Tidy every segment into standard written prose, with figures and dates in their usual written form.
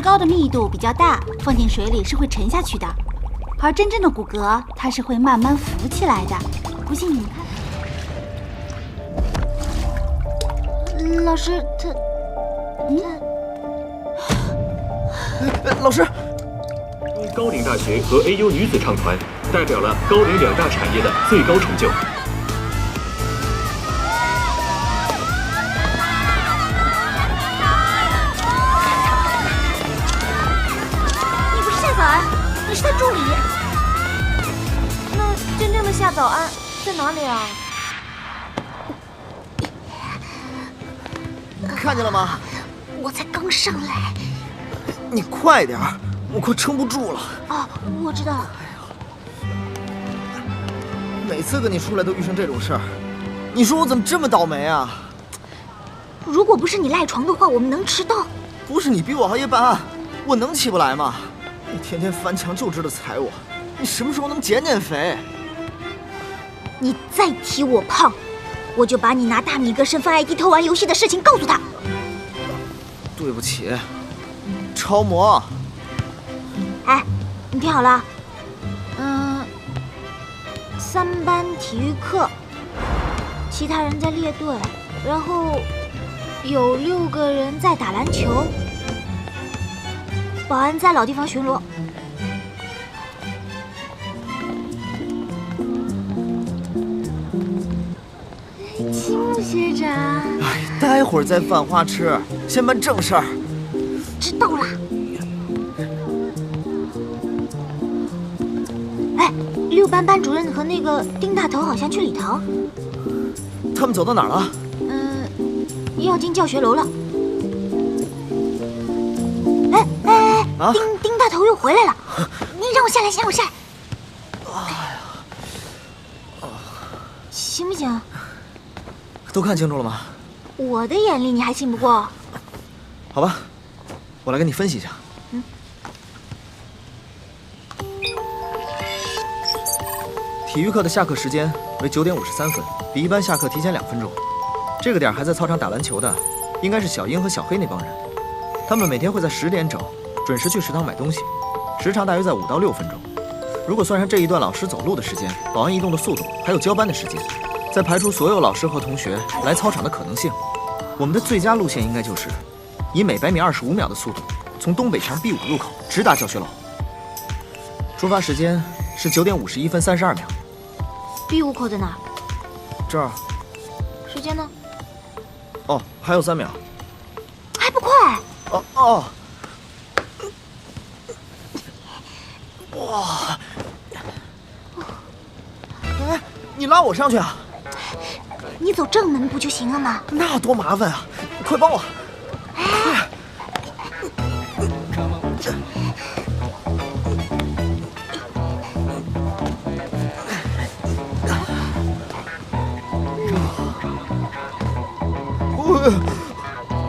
膏的密度比较大，放进水里是会沉下去的，而真正的骨骼它是会慢慢浮起来的。不信你们看。老师，老师，高陵大学和 AU 女子唱团代表了高陵两大产业的最高成就。你不是夏早安，你是他助理。那真正的夏早安在哪里啊？看见了吗？我才刚上来。你快点儿，我快撑不住了。哦，我知道。每次跟你出来都遇上这种事儿，你说我怎么这么倒霉啊？如果不是你赖床的话，我们能迟到。不是你逼我熬夜办案，我能起不来吗？你天天翻墙就知道踩我，你什么时候能减减肥？你再提我胖，我就把你拿大米哥身份 ID 偷玩游戏的事情告诉他。对不起，超模。哎，你听好了，3班体育课，其他人在列队，然后有6个人在打篮球，保安在老地方巡逻。青木学长，哎，待会儿再犯花痴，先办正事儿。知道了。哎，6班班主任和那个丁大头好像去礼堂。他们走到哪儿了？要进教学楼了。哎，啊，丁大头又回来了。你让我下来，让我下来。行不行？都看清楚了吗？我的眼力你还信不过？好吧，我来跟你分析一下。体育课的下课时间为9点53分，比一般下课提前2分钟。这个点还在操场打篮球的，应该是小英和小黑那帮人。他们每天会在10点整准时去食堂买东西，时长大约在5到6分钟。如果算上这一段老师走路的时间、保安移动的速度，还有交班的时间，再排除所有老师和同学来操场的可能性，我们的最佳路线应该就是以每100米25秒的速度，从东北墙 B5 入口直达教学楼。出发时间是9点51分32秒。B5口在哪儿？这儿。时间呢？哦，还有3秒。还不快？哦。哇！哎，你拉我上去啊？你走正门不就行了吗？那多麻烦啊！快帮我！快！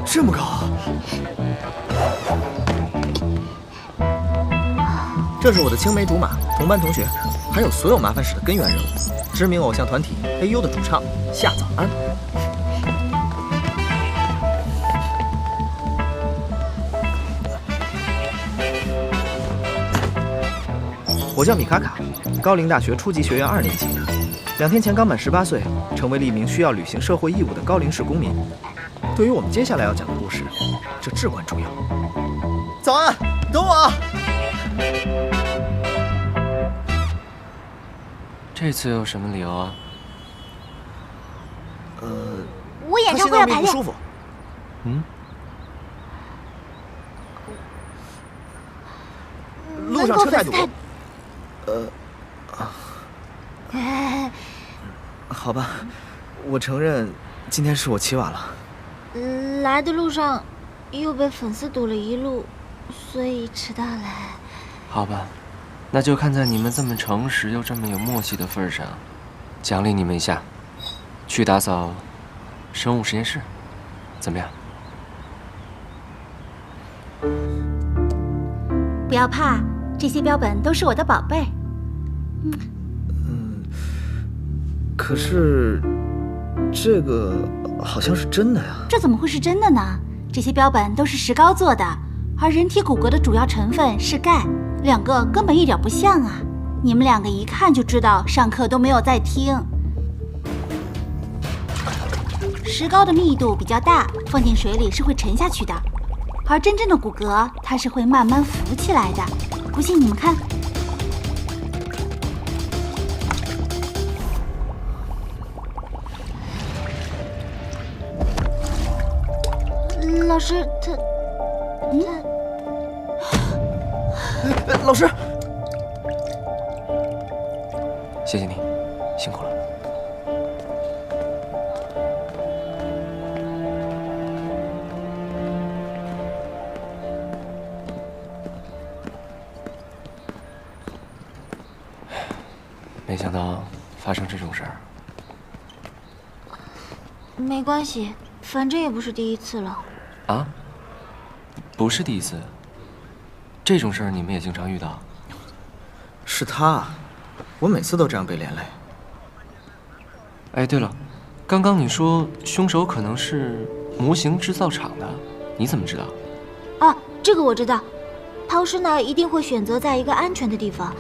这么高！这是我的青梅竹马、同班同学，还有所有麻烦事的根源人物——知名偶像团体 AU 的主唱夏早安。我叫米卡卡，高陵大学初级学院2年级，2天前刚满18岁，成为了一名需要履行社会义务的高陵市公民。对于我们接下来要讲的故事，这至关重要。早安，等我。这次有什么理由啊？我演唱会要排练。不舒服。路上车太堵。好吧，我承认今天是我起晚了。来的路上又被粉丝堵了一路，所以迟到了。好吧，那就看在你们这么诚实又这么有默契的份上，奖励你们一下，去打扫生物实验室，怎么样？不要怕，这些标本都是我的宝贝。可是这个好像是真的呀。这怎么会是真的呢？这些标本都是石膏做的，而人体骨骼的主要成分是钙，两个根本一点不像啊！你们两个一看就知道上课都没有在听。石膏的密度比较大，放进水里是会沉下去的，而真正的骨骼它是会慢慢浮起来的。不信你们看。老师，老师，谢谢你，辛苦了。没想到发生这种事儿。没关系，反正也不是第一次了。啊？不是第一次。这种事儿你们也经常遇到？是他，我每次都这样被连累。哎，对了，刚刚你说凶手可能是模型制造厂的，你怎么知道？啊，这个我知道。抛尸呢，一定会选择在一个安全的地方。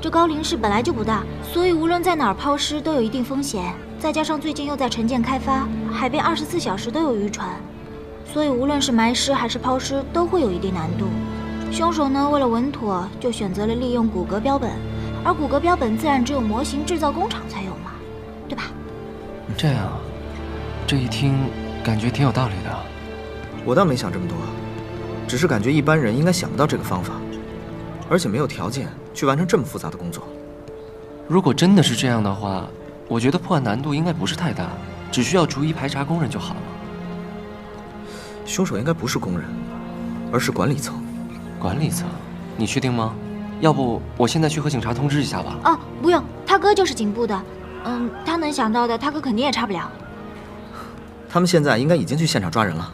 这高陵市本来就不大，所以无论在哪儿抛尸都有一定风险。再加上最近又在城建开发，海边24小时都有渔船，所以无论是埋尸还是抛尸都会有一定难度。凶手呢，为了稳妥，就选择了利用骨骼标本，而骨骼标本自然只有模型制造工厂才有嘛，对吧？这样啊，这一听感觉挺有道理的。我倒没想这么多，只是感觉一般人应该想不到这个方法，而且没有条件去完成这么复杂的工作。如果真的是这样的话，我觉得破案难度应该不是太大，只需要逐一排查工人就好了。凶手应该不是工人，而是管理层。管理层？你确定吗？要不我现在去和警察通知一下吧。哦，不用，他哥就是警部的，他能想到的，他哥肯定也差不了。他们现在应该已经去现场抓人了。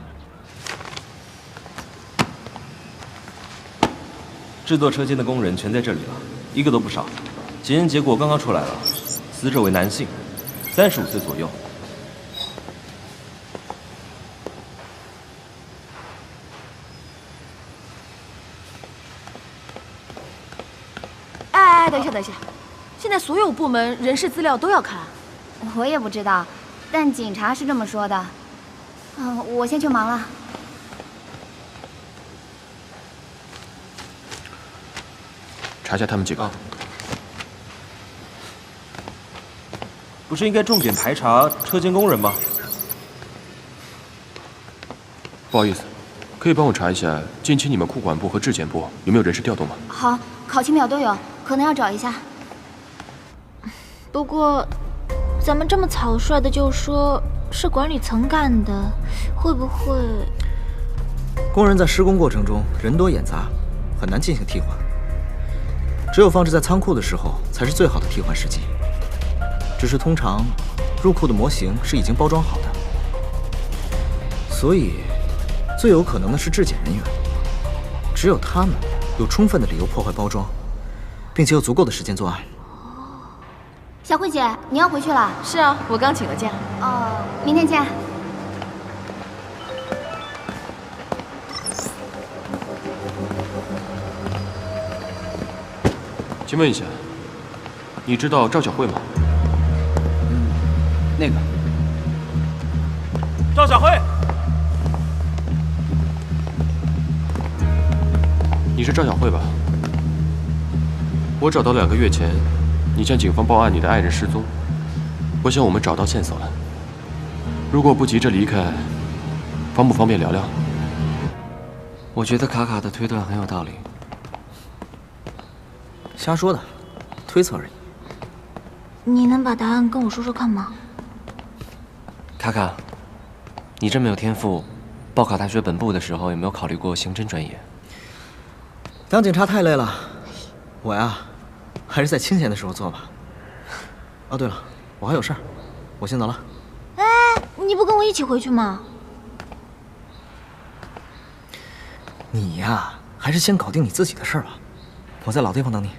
制作车间的工人全在这里了，一个都不少。检验结果刚刚出来了，死者为男性，35岁左右。哎，等一下，等一下，现在所有部门人事资料都要看。我也不知道，但警察是这么说的。我先去忙了。查下他们几个。不是应该重点排查车间工人吗？不好意思，可以帮我查一下近期你们库管部和质检部有没有人事调动吗？好，考勤表都有，可能要找一下。不过，咱们这么草率的就说是管理层干的，会不会？工人在施工过程中人多眼杂，很难进行替换。只有放置在仓库的时候，才是最好的替换时机。只是通常，入库的模型是已经包装好的，所以最有可能的是质检人员。只有他们有充分的理由破坏包装，并且有足够的时间作案。小慧姐，你要回去了？是啊，我刚请了假。哦，明天见。请问一下，你知道赵小慧吗？那个赵小慧，你是赵小慧吧？我找到2个月前，你向警方报案你的爱人失踪。我想我们找到线索了。如果不急着离开，方不方便聊聊？我觉得卡卡的推断很有道理。瞎说的，推测而已。你能把答案跟我说说看吗？卡卡，你这么有天赋，报考大学本部的时候有没有考虑过刑侦专业？当警察太累了，我呀，还是在清闲的时候做吧。哦，对了，我还有事儿，我先走了。哎，你不跟我一起回去吗？你呀，还是先搞定你自己的事儿吧。我在老地方等你。